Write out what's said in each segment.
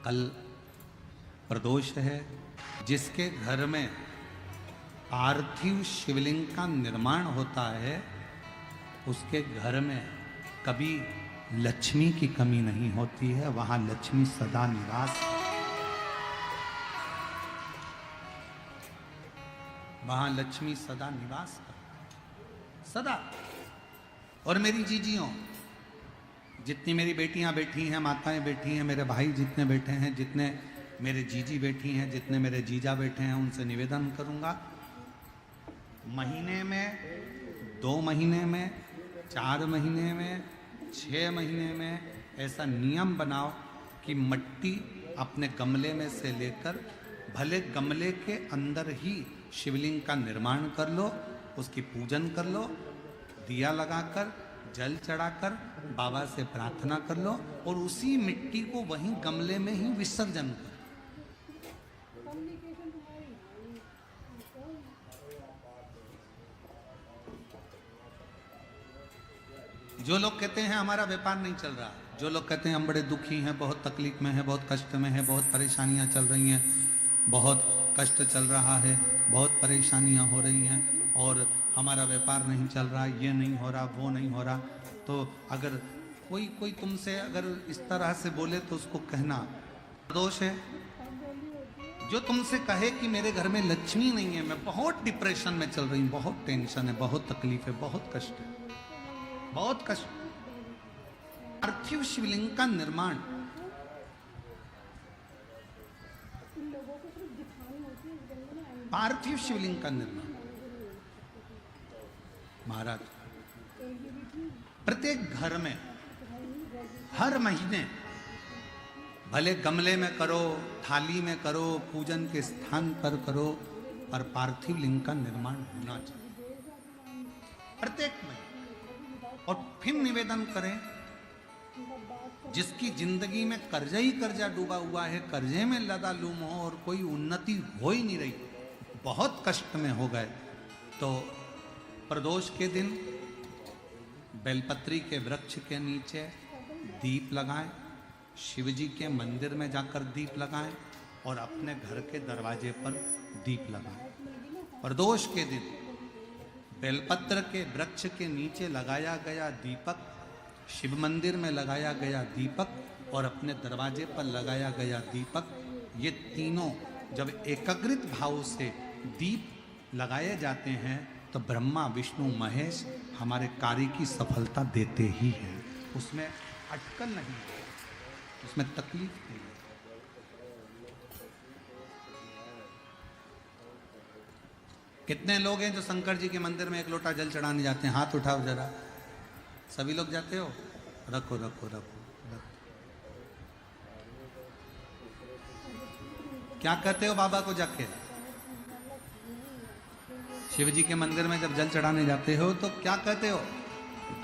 कल प्रदोष है। जिसके घर में पार्थिव शिवलिंग का निर्माण होता है उसके घर में कभी लक्ष्मी की कमी नहीं होती है, वहां लक्ष्मी सदा निवास, वहां लक्ष्मी सदा निवास कर सदा। और मेरी जीजियों, जितनी मेरी बेटियां बैठी हैं, माताएं बैठी हैं, मेरे भाई जितने बैठे हैं, जितने मेरे जीजी बैठी हैं, जितने मेरे जीजा बैठे हैं, उनसे निवेदन करूंगा, महीने में, 2 महीने में, 4 महीने में, 6 महीने में ऐसा नियम बनाओ कि मिट्टी अपने गमले में से लेकर, भले गमले के अंदर ही शिवलिंग का निर्माण कर लो, उसकी पूजन कर लो, दिया लगाकर, जल चढ़ाकर बाबा से प्रार्थना कर लो और उसी मिट्टी को वहीं गमले में ही विसर्जन कर। जो लोग कहते हैं हमारा व्यापार नहीं चल रहा, जो लोग कहते हैं हम बड़े दुखी हैं, बहुत तकलीफ में हैं, बहुत कष्ट में हैं, बहुत परेशानियां चल रही हैं, बहुत कष्ट चल रहा है, बहुत परेशानियां हो रही हैं और हमारा व्यापार नहीं चल रहा, ये नहीं हो रहा, वो नहीं हो रहा, तो अगर कोई तुमसे अगर इस तरह से बोले तो उसको कहना दोष है। जो तुमसे कहे कि मेरे घर में लक्ष्मी नहीं है, मैं बहुत डिप्रेशन में चल रही हूँ, बहुत टेंशन है, बहुत तकलीफ है, बहुत कष्ट है, बहुत कष्ट। पार्थिव शिवलिंग का निर्माण पार्थिव शिवलिंग का निर्माण महाराज प्रत्येक घर में हर महीने, भले गमले में करो, थाली में करो, पूजन के स्थान पर करो, पर पार्थिव लिंग का निर्माण होना चाहिए प्रत्येक महीने। और फिर निवेदन करें, जिसकी जिंदगी में कर्जा ही कर्जा डूबा हुआ है, कर्जे में लदालूम हो और कोई उन्नति हो ही नहीं रही, बहुत कष्ट में हो गए, तो प्रदोष के दिन बेलपत्री के वृक्ष के नीचे दीप लगाएं, शिव जी के मंदिर में जाकर दीप लगाएं और अपने घर के दरवाजे पर दीप लगाएं। प्रदोष के दिन बेलपत्र के वृक्ष के नीचे लगाया गया दीपक, शिव मंदिर में लगाया गया दीपक और अपने दरवाजे पर लगाया गया दीपक, ये तीनों जब एकाग्रित भाव से दीप लगाए जाते हैं तो ब्रह्मा विष्णु महेश हमारे कार्य की सफलता देते ही हैं, उसमें अटकल नहीं है, उसमें तकलीफ नहीं है। कितने लोग हैं जो शंकर जी के मंदिर में 1 लोटा जल चढ़ाने जाते हैं? हाथ उठाओ जरा। सभी लोग जाते हो? रखो रखो रखो रखो। क्या कहते हो बाबा को जाके? शिव जी के मंदिर में जब जल चढ़ाने जाते हो तो क्या कहते हो?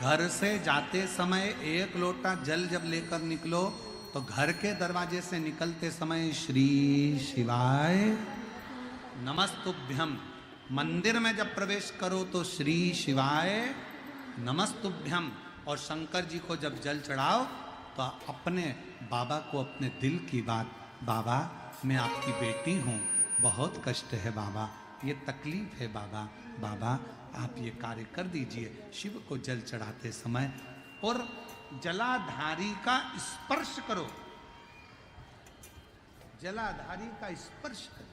घर से जाते समय 1 लोटा जल जब लेकर निकलो तो घर के दरवाजे से निकलते समय श्री शिवाय नमस्तुभ्यम, मंदिर में जब प्रवेश करो तो श्री शिवाय नमस्तुभ्यम, और शंकर जी को जब जल चढ़ाओ तो अपने बाबा को अपने दिल की बात, बाबा मैं आपकी बेटी हूँ, बहुत कष्ट है बाबा, ये तकलीफ है बाबा, बाबा आप ये कार्य कर दीजिए। शिव को जल चढ़ाते समय और जलाधारी का स्पर्श करो, जलाधारी का स्पर्श करो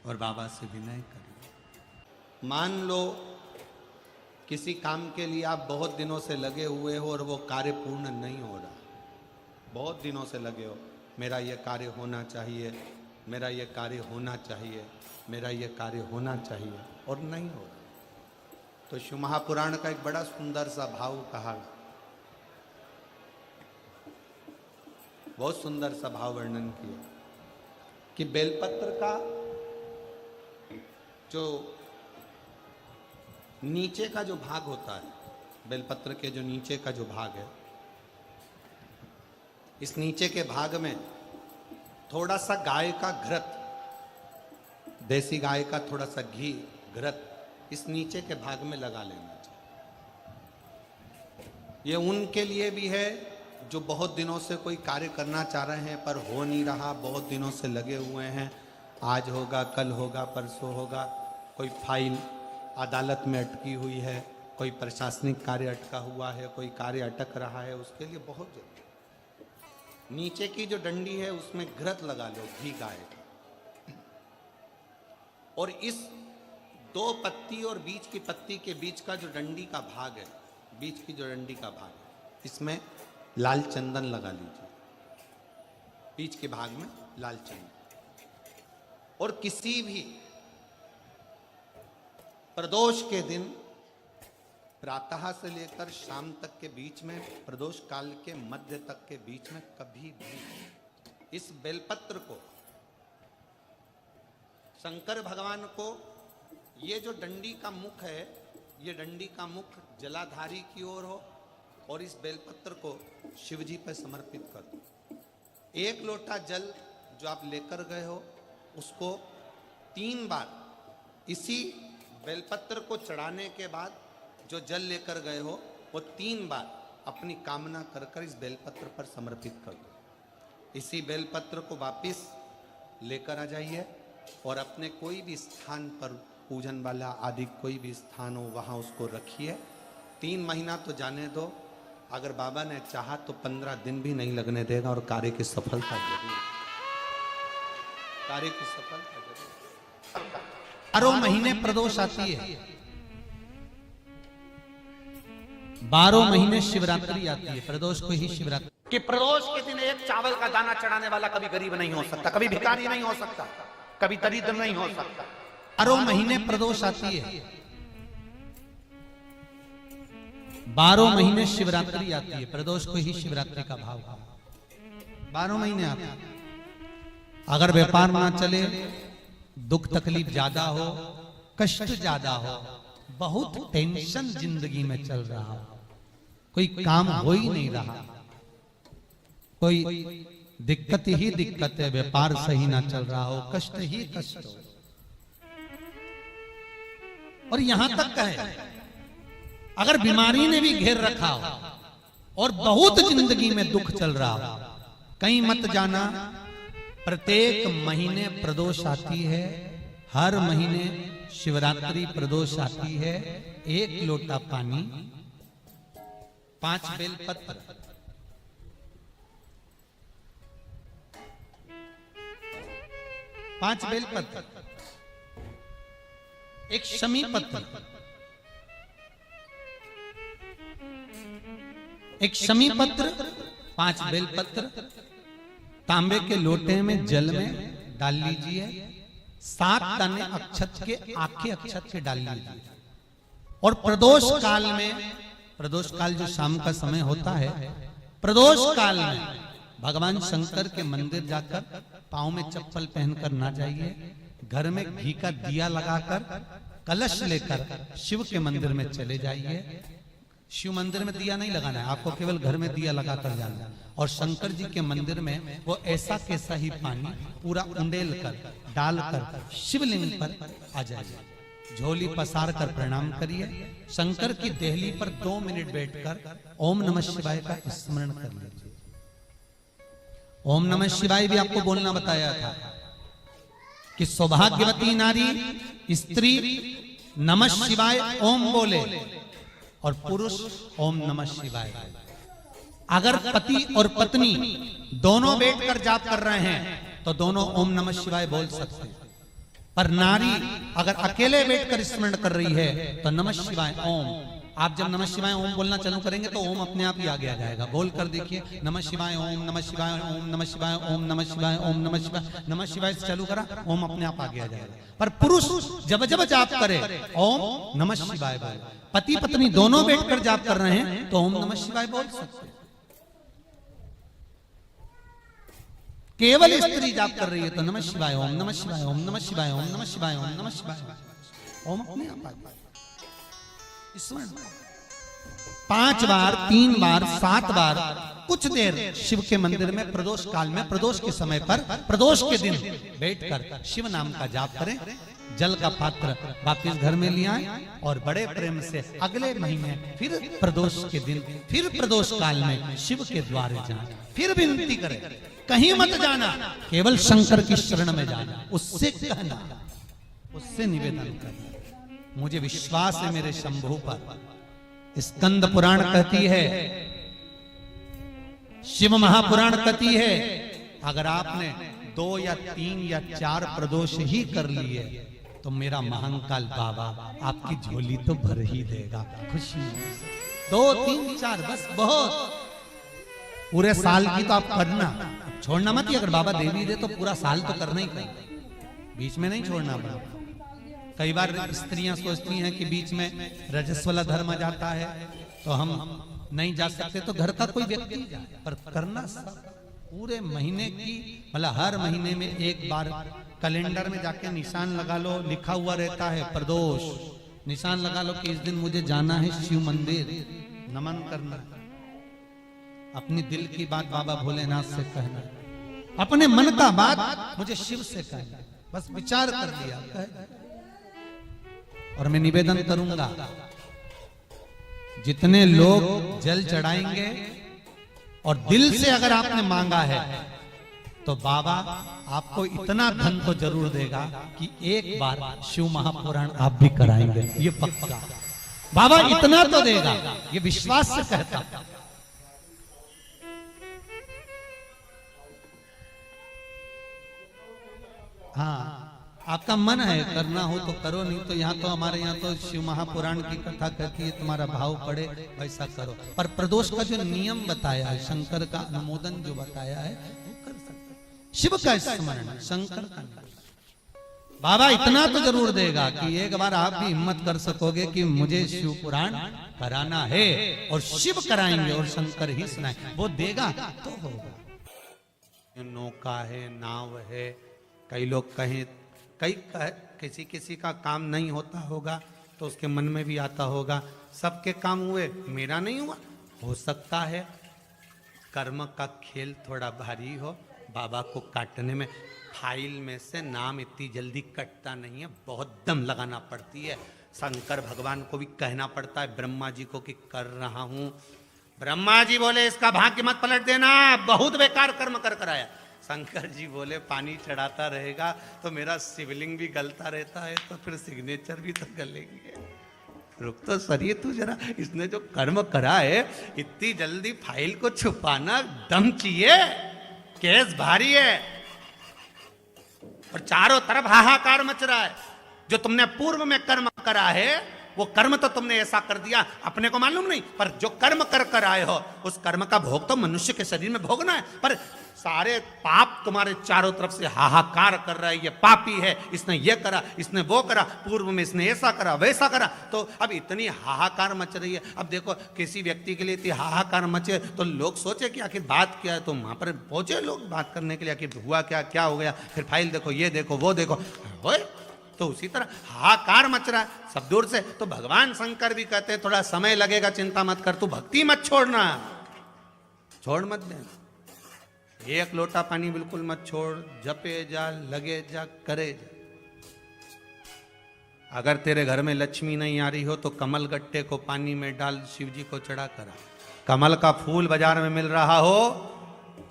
और बाबा से विनय करो। मान लो किसी काम के लिए आप बहुत दिनों से लगे हुए हो और वो कार्य पूर्ण नहीं हो रहा, बहुत दिनों से लगे हो, मेरा ये कार्य होना चाहिए, मेरा ये कार्य होना चाहिए, मेरा ये कार्य होना चाहिए, और नहीं हो रहा, तो शिव महापुराण का एक बड़ा सुंदर सा भाव कहा, बहुत सुंदर सा भाव वर्णन किया कि बेलपत्र का जो नीचे का जो भाग होता है, बेलपत्र के जो नीचे का जो भाग है, इस नीचे के भाग में थोड़ा सा गाय का घृत, देसी गाय का थोड़ा सा घी घृत इस नीचे के भाग में लगा लेना चाहिए। ये उनके लिए भी है जो बहुत दिनों से कोई कार्य करना चाह रहे हैं पर हो नहीं रहा, बहुत दिनों से लगे हुए हैं, आज होगा, कल होगा, परसों होगा, कोई फाइल अदालत में अटकी हुई है, कोई प्रशासनिक कार्य अटका हुआ है, कोई कार्य अटक रहा है, उसके लिए बहुत जरूरी। नीचे की जो डंडी है उसमें घृत लगा लो, घी गाय का, और इस 2 पत्ती और बीच की पत्ती के बीच का जो डंडी का भाग है, बीच की जो डंडी का भाग है, इसमें लाल चंदन लगा लीजिए, बीच के भाग में लाल चंदन। और किसी भी प्रदोष के दिन प्रातः से लेकर शाम तक के बीच में, प्रदोष काल के मध्य तक के बीच में कभी भी इस बेलपत्र को शंकर भगवान को, ये जो डंडी का मुख है, ये डंडी का मुख जलाधारी की ओर हो और इस बेलपत्र को शिव जी पर समर्पित कर दो। 1 लोटा जल जो आप लेकर गए हो उसको 3 बार इसी बेलपत्र को चढ़ाने के बाद जो जल लेकर गए हो वो 3 बार अपनी कामना कर कर इस बेलपत्र पर समर्पित कर दो। इसी बेलपत्र को वापिस लेकर आ जाइए और अपने कोई भी स्थान पर, पूजन वाला आदि कोई भी स्थान हो वहाँ उसको रखिए। 3 महीना तो जाने दो, अगर बाबा ने चाहा तो 15 दिन भी नहीं लगने देगा और कार्य की सफलता जरूर, कार्य की सफलता जरूर। 12 महीने प्रदोष आती है, 12 महीने शिवरात्रि आती है, प्रदोष को ही शिवरात्रि। कि प्रदोष के दिन एक चावल का दाना चढ़ाने वाला कभी गरीब नहीं हो सकता, कभी भिखारी नहीं हो सकता, कभी दरिद्र नहीं हो सकता। 12 महीने प्रदोष आती है, 12 महीने शिवरात्रि आती है, प्रदोष को ही शिवरात्रि का भाव है। 12 महीने आते हैं। अगर व्यापार ना चले, दुख तकलीफ ज्यादा हो, कष्ट ज्यादा हो, बहुत टेंशन जिंदगी में चल रहा हो, कोई काम हो ही नहीं रहा, कोई दिक्कत ही दिक्कत है, व्यापार सही ना चल रहा हो, कष्ट ही कष्ट हो, और यहां तक है अगर बीमारी ने भी घेर रखा हो और बहुत जिंदगी में दुख चल रहा हो, कहीं मत जाना। प्रत्येक महीने प्रदोष आती है, हर महीने शिवरात्रि प्रदोष आती है। 1 लोटा पानी, 5 बेलपत्र, 5 बेलपत्र, 1 शमी पत्र, 1 शमी पत्र, 5 बेलपत्र तांबे के लोटे में जल में डाल लीजिए। 7 दाने अक्षत के, आखे अक्षत के डाल लीजिए। और प्रदोष काल में, प्रदोष काल जो शाम का समय होता है, प्रदोष काल में भगवान शंकर के मंदिर जाकर पांव में चप्पल पहनकर ना जाइए, घर में घी का दिया लगाकर कलश लेकर शिव के मंदिर में चले जाइए। शिव मंदिर में दिया नहीं लगाना है आपको, केवल घर में दिया लगाकर जाना है। और शंकर जी के मंदिर में वो ऐसा कैसा ही पानी पूरा उंडेल कर डालकर शिवलिंग पर आ जाइए। झोली पसार कर प्रणाम करिए। शंकर की देहली पर 2 मिनट बैठकर ओम नमः शिवाय का स्मरण कर लीजिए। ओम नमः शिवाय भी आपको बोलना बताया था कि सौभाग्यवती नारी स्त्री नमः शिवाय ओम बोले और पुरुष ओम नमः शिवाय। अगर पति और पत्नी दोनों बैठकर जाप कर रहे हैं तो दोनों ओम नमः शिवाय बोल सकते हैं, पर नारी अगर अकेले बैठकर स्मरण कर रही है तो नमः शिवाय ओम। आप जब नमः शिवाय ओम बोलना चालू करेंगे तो ओम अपने आप ही आगे आ जाएगा। बोल कर देखिए, नमः शिवाय ओम, नमः शिवाय ओम, नमः शिवाय ओम, नमः शिवाय ओम, नमः शिवाय, नमः शिवाय से चालू करा, ओम अपने आप आगे आ जाएगा। पर पुरुष जब जब जाप करे ओम नमः शिवाय बोले। पति पत्नी दोनों बैठकर जाप कर रहे हैं तो ओम नमः शिवाय बोल सकते हैं। केवल स्त्री जाप कर रही है तो नमः शिवाय ओम, नमः शिवाय ओम, नमः शिवाय ओम, नमः शिवाय ओम, नमः शिवाय ओम अपने आप आ जाएगा। 5 बार, 3 बार, 7 बार कुछ देर शिव के मंदिर में प्रदोष काल में, प्रदोष के समय पर, प्रदोष के दिन बैठकर शिव नाम का जाप करें। जल का पात्र वापिस घर में ले आए और बड़े प्रेम से अगले महीने फिर प्रदोष के दिन फिर प्रदोष काल में शिव के द्वारे जाए, फिर विनती करें कहीं मत जाना, केवल शंकर की शरण में जाना, उससे कहना, उससे निवेदन करना। मुझे विश्वास है मेरे शंभु पर। स्कंद पुराण कहती है, शिव महापुराण कहती है, अगर आपने 2 या 3 या 4 प्रदोष ही कर लिए तो मेरा महाकाल बाबा आपकी झोली तो भर ही देगा खुशी। 2, 3, 4 बस बहुत। पूरे साल की तो आप करना, छोड़ना मत ही। अगर बाबा देवी दे तो पूरा साल तो करना ही करना, बीच में नहीं छोड़ना बाबा। कई बार स्त्रियां सोचती हैं कि बीच में रजस्वला धर्म आ जाता है तो हम नहीं जा सकते, तो घर का कोई व्यक्ति जाए, पर करना पूरे महीने की, मतलब हर महीने में एक बार कैलेंडर में जाके निशान लगा लो, लिखा हुआ रहता है प्रदोष, निशान लगा लो कि इस दिन मुझे जाना है शिव मंदिर, नमन करना, अपनी दिल की बात बाबा भोलेनाथ से कहना, अपने मन का बात मुझे शिव से कहना, बस विचार कर लिया। और मैं निवेदन करूंगा, जितने लोग जल चढ़ाएंगे और दिल से अगर आपने मांगा है तो बाबा आपको इतना धन तो जरूर देगा कि एक बार शिव महापुराण आप भी कराएंगे, ये पक्का। बाबा इतना तो देगा, ये विश्वास से कहता। हाँ, आपका मन है करना हो तो करो, नहीं तो यहाँ तो हमारे यहाँ तो शिव महापुराण की कथा कहती है, तुम्हारा भाव पड़े वैसा करो। पर प्रदोष का जो नियम बताया है, शंकर का अनुमोदन जो बताया है, वो कर सकते। शिव का स्मरण, शंकर का नहीं। बाबा इतना तो जरूर देगा कि एक बार आप भी हिम्मत कर सकोगे कि मुझे शिव पुराण कराना है, और शिव कराएंगे और शंकर ही सुनाए, वो देगा तो होगा। नौका है, नाव है, कई लोग कहें, किसी किसी का काम नहीं होता होगा तो उसके मन में भी आता होगा सबके काम हुए, मेरा नहीं हुआ। हो सकता है कर्म का खेल थोड़ा भारी हो, बाबा को काटने में फाइल में से नाम इतनी जल्दी कटता नहीं है, बहुत दम लगाना पड़ती है। शंकर भगवान को भी कहना पड़ता है ब्रह्मा जी को कि कर रहा हूं। ब्रह्मा जी बोले इसका भाग्य मत पलट देना, बहुत बेकार कर्म कर कराया। शंकर जी बोले पानी चढ़ाता रहेगा तो मेरा शिवलिंग भी गलता रहता है, तो फिर सिग्नेचर भी तो गलेंगे। रुक तो सरिये तू जरा, इसने जो कर्म करा है इतनी जल्दी फाइल को छुपाना दम चाहिए, केस भारी है। और चारों तरफ हाहाकार मच रहा है। जो तुमने पूर्व में कर्म करा है वो कर्म तो तुमने ऐसा कर दिया, अपने को मालूम नहीं, पर जो कर्म कर कर आए हो उस कर्म का भोग तो मनुष्य के शरीर में भोगना है। पर सारे पाप तुम्हारे चारों तरफ से हाहाकार कर रहा है, ये पापी है, इसने ये करा, इसने वो करा, पूर्व में इसने ऐसा करा वैसा करा, तो अब इतनी हाहाकार मच रही है। अब देखो किसी व्यक्ति के लिए इतनी हाहाकार मचे तो लोग सोचे कि आखिर बात क्या है, तो वहां पर पहुंचे लोग बात करने के लिए, आखिर हुआ क्या, क्या हो गया, फिर फाइल देखो, ये देखो, वो देखो, तो उसी तरह हाहाकार मच रहा है सब दूर से। तो भगवान शंकर भी कहते हैं थोड़ा समय लगेगा, चिंता मत कर, तू भक्ति मत छोड़ना, छोड़ मत देना, एक लोटा पानी बिल्कुल मत छोड़, जपे जा, लगे जा, करे जा। अगर तेरे घर में लक्ष्मी नहीं आ रही हो तो कमल गट्टे को पानी में डाल, शिव जी को चढ़ा करा। कमल का फूल बाजार में मिल रहा हो,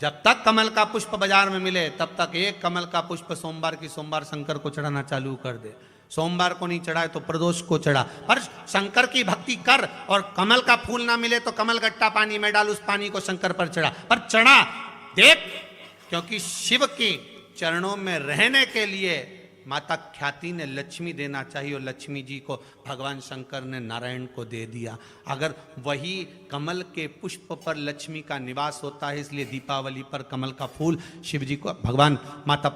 जब तक कमल का पुष्प बाजार में मिले तब तक एक कमल का पुष्प सोमवार की सोमवार शंकर को चढ़ाना चालू कर दे। सोमवार को नहीं चढ़ाए तो प्रदोष को चढ़ा, पर शंकर की भक्ति कर। और कमल का फूल ना मिले तो कमल गट्टा पानी में डाल, उस पानी को शंकर पर चढ़ा, पर चढ़ा देख, क्योंकि शिव के चरणों में रहने के लिए माता ख्याति ने लक्ष्मी देना चाहिए, और लक्ष्मी जी को भगवान शंकर ने नारायण को दे दिया। अगर वही कमल के पुष्प पर लक्ष्मी का निवास होता है, इसलिए दीपावली पर कमल का फूल शिव जी को, भगवान माता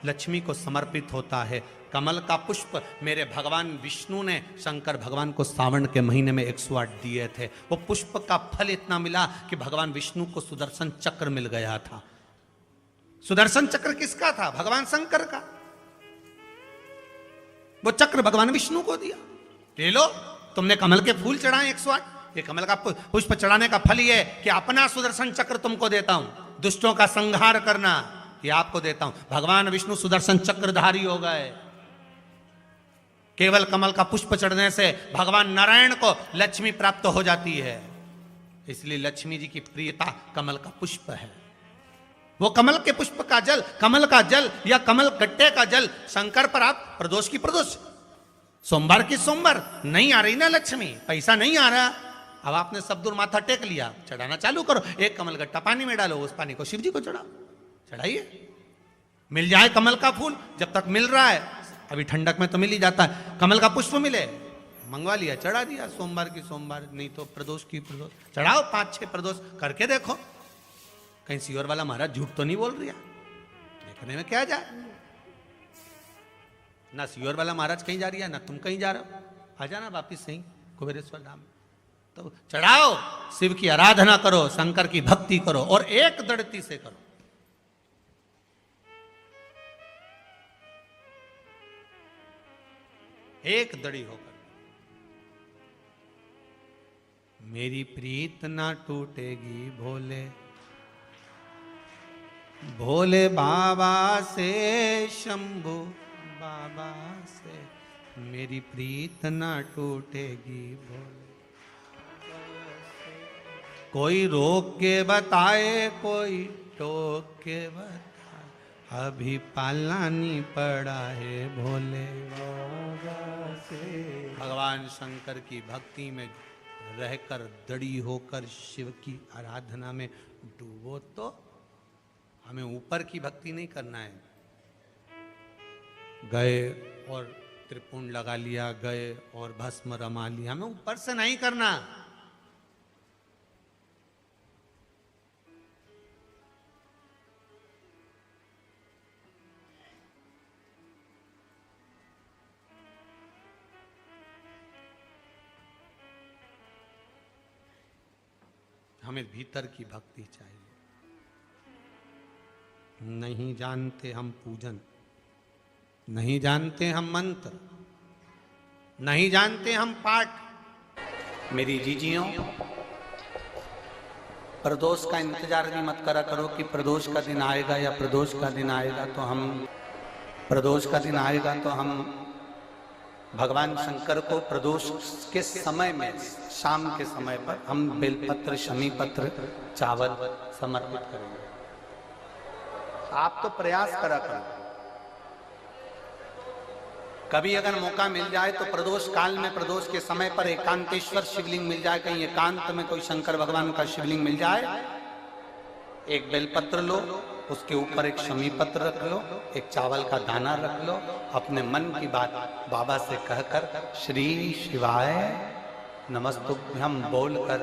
लक्ष्मी को समर्पित होता है। कमल का पुष्प मेरे भगवान विष्णु ने शंकर भगवान को सावन के महीने में 108 दिए थे। वो पुष्प का फल इतना मिला कि भगवान विष्णु को सुदर्शन चक्र मिल गया था। सुदर्शन चक्र किसका था? भगवान शंकर का। वो चक्र भगवान विष्णु को दिया। ले लो, तुमने कमल के फूल चढ़ाए 108, ये कमल का पुष्प चढ़ाने का फल ये कि अपना सुदर्शन चक्र तुमको देता हूं, दुष्टों का संहार करना ये आपको देता हूं। भगवान विष्णु सुदर्शन चक्रधारी हो गए। केवल कमल का पुष्प चढ़ने से भगवान नारायण को लक्ष्मी प्राप्त हो जाती है। इसलिए लक्ष्मी जी की प्रियता कमल का पुष्प है। वो कमल के पुष्प का जल, कमल का जल या कमल गट्टे का जल शंकर पर आप प्रदोष की प्रदोष, सोमवार की सोमवार नहीं आ रही ना लक्ष्मी, पैसा नहीं आ रहा, अब आपने सब दूर माथा टेक लिया, चढ़ाना चालू करो। एक कमल गट्टा पानी में डालो, उस पानी को शिव जी को चढ़ाओ, चढ़ाइए। मिल जाए कमल का फूल, जब तक मिल रहा है, अभी ठंडक में तो मिल ही जाता है, कमल का पुष्प मिले, मंगवा लिया, चढ़ा दिया। सोमवार की सोमवार, नहीं तो प्रदोष की प्रदोष चढ़ाओ, 5-6 प्रदोष करके देखो। कहीं सीवर वाला महाराज झूठ तो नहीं बोल रहा, देखने में क्या जाए। ना सीवर वाला महाराज कहीं जा रही है, ना तुम कहीं जा रहे हो, आ जाना वापिस सही कुबेरेश्वर धाम। तो चढ़ाओ, शिव की आराधना करो, शंकर की भक्ति करो और एक दृढ़ता से करो। एक दड़ी होकर। मेरी प्रीत ना टूटेगी भोले भोले बाबा से, शंभू बाबा से, मेरी प्रीत ना टूटेगी भोले। कोई रोक के बताए, कोई टोक के बताए, अभी पालना नहीं पड़ा है भोले बाबा से। भगवान शंकर की भक्ति में रहकर दृढ़ होकर शिव की आराधना में डूबो। तो हमें ऊपर की भक्ति नहीं करना है, गए और त्रिपुंड लगा लिया, गए और भस्म रमा लिया, हमें ऊपर से नहीं करना। हमें भीतर की भक्ति चाहिए। नहीं जानते हम पूजन, नहीं जानते हम मंत्र, नहीं जानते हम पाठ। मेरी जीजियों, प्रदोष का इंतजार भी मत करा करो कि प्रदोष का दिन आएगा या प्रदोष का दिन आएगा तो हम, प्रदोष का दिन आएगा तो हम भगवान शंकर को प्रदोष के समय में, शाम के समय पर हम बेलपत्र, शमी पत्र, चावल समर्पित करेंगे। आप तो प्रयास करा करो, कभी अगर मौका मिल जाए तो प्रदोष काल में, प्रदोष के समय पर एकांतेश्वर शिवलिंग मिल जाए, कहीं एकांत में कोई शंकर भगवान का शिवलिंग मिल जाए, एक बेलपत्र लो, उसके ऊपर एक शमी पत्र रख लो, एक चावल का दाना रख लो, अपने मन की बात बाबा से कहकर श्री शिवाय नमस्तुभ्यम बोलकर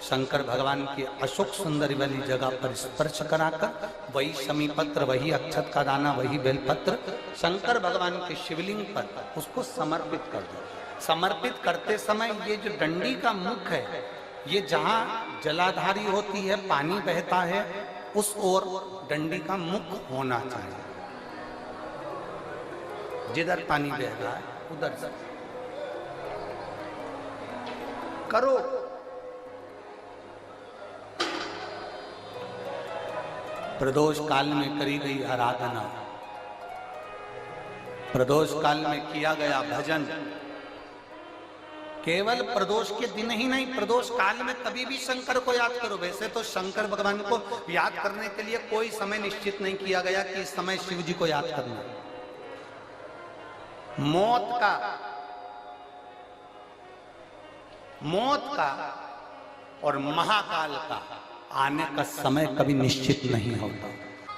शंकर भगवान की अशोक सुंदरी वाली जगह पर स्पर्श कराकर वही शमी पत्र, वही अक्षत का दाना, वही बेलपत्र शंकर भगवान के शिवलिंग पर उसको समर्पित कर दो। समर्पित करते समय ये जो डंडी का मुख है, ये जहां जलाधारी होती है, पानी बहता है, उस ओर डंडी का मुख होना चाहिए। जिधर पानी बह रहा है उधर से करो। प्रदोष काल में करी गई आराधना, प्रदोष काल में किया गया भजन, केवल प्रदोष के दिन ही नहीं, प्रदोष काल में कभी भी शंकर को याद करो। वैसे तो शंकर भगवान को याद करने के लिए कोई समय निश्चित नहीं किया गया कि इस समय शिव जी को याद करना। मौत का और महाकाल का आने का समय कभी निश्चित नहीं होता।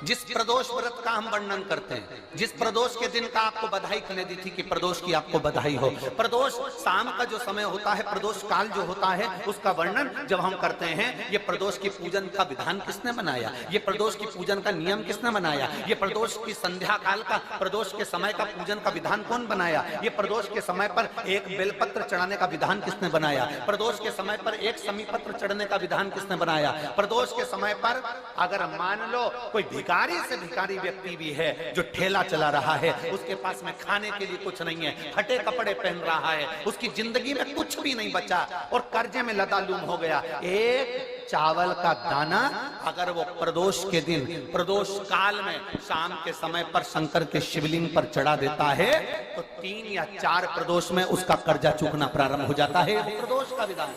जिस प्रदोष व्रत का हम वर्णन करते हैं, जिस प्रदोष के दिन का आपको बधाई करने दी थी कि प्रदोष की आपको बधाई हो, प्रदोष शाम का जो समय होता है, प्रदोष काल जो होता है, उसका वर्णन जब हम करते हैं, ये प्रदोष की पूजन का विधान किसने बनाया, ये प्रदोष की पूजन का नियम किसने बनाया, ये प्रदोष की संध्या काल का, प्रदोष के समय का पूजन का विधान कौन बनाया, ये प्रदोष के समय पर एक बेलपत्र चढ़ाने का विधान किसने बनाया, प्रदोष के समय पर एक शमी पत्र चढ़ने का विधान किसने बनाया, प्रदोष के समय पर अगर मान लो कोई भिखारी से भिखारी व्यक्ति भी है जो ठेला चला रहा है, उसके पास में खाने के लिए कुछ नहीं है, फटे कपड़े पहन रहा है, उसकी जिंदगी में कुछ भी नहीं बचा और कर्जे में लदालूम हो गया, एक चावल का दाना अगर वो प्रदोष के दिन, प्रदोष काल में शाम के समय पर शंकर के शिवलिंग पर चढ़ा देता है तो 3 या 4 प्रदोष में उसका कर्जा चूकना प्रारंभ हो जाता है। प्रदोष का विधान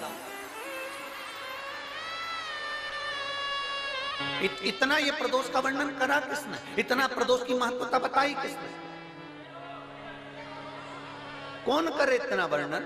इतना ये प्रदोष का वर्णन करा किसने? इतना प्रदोष की महत्वता बताई किसने? कौन करे इतना वर्णन?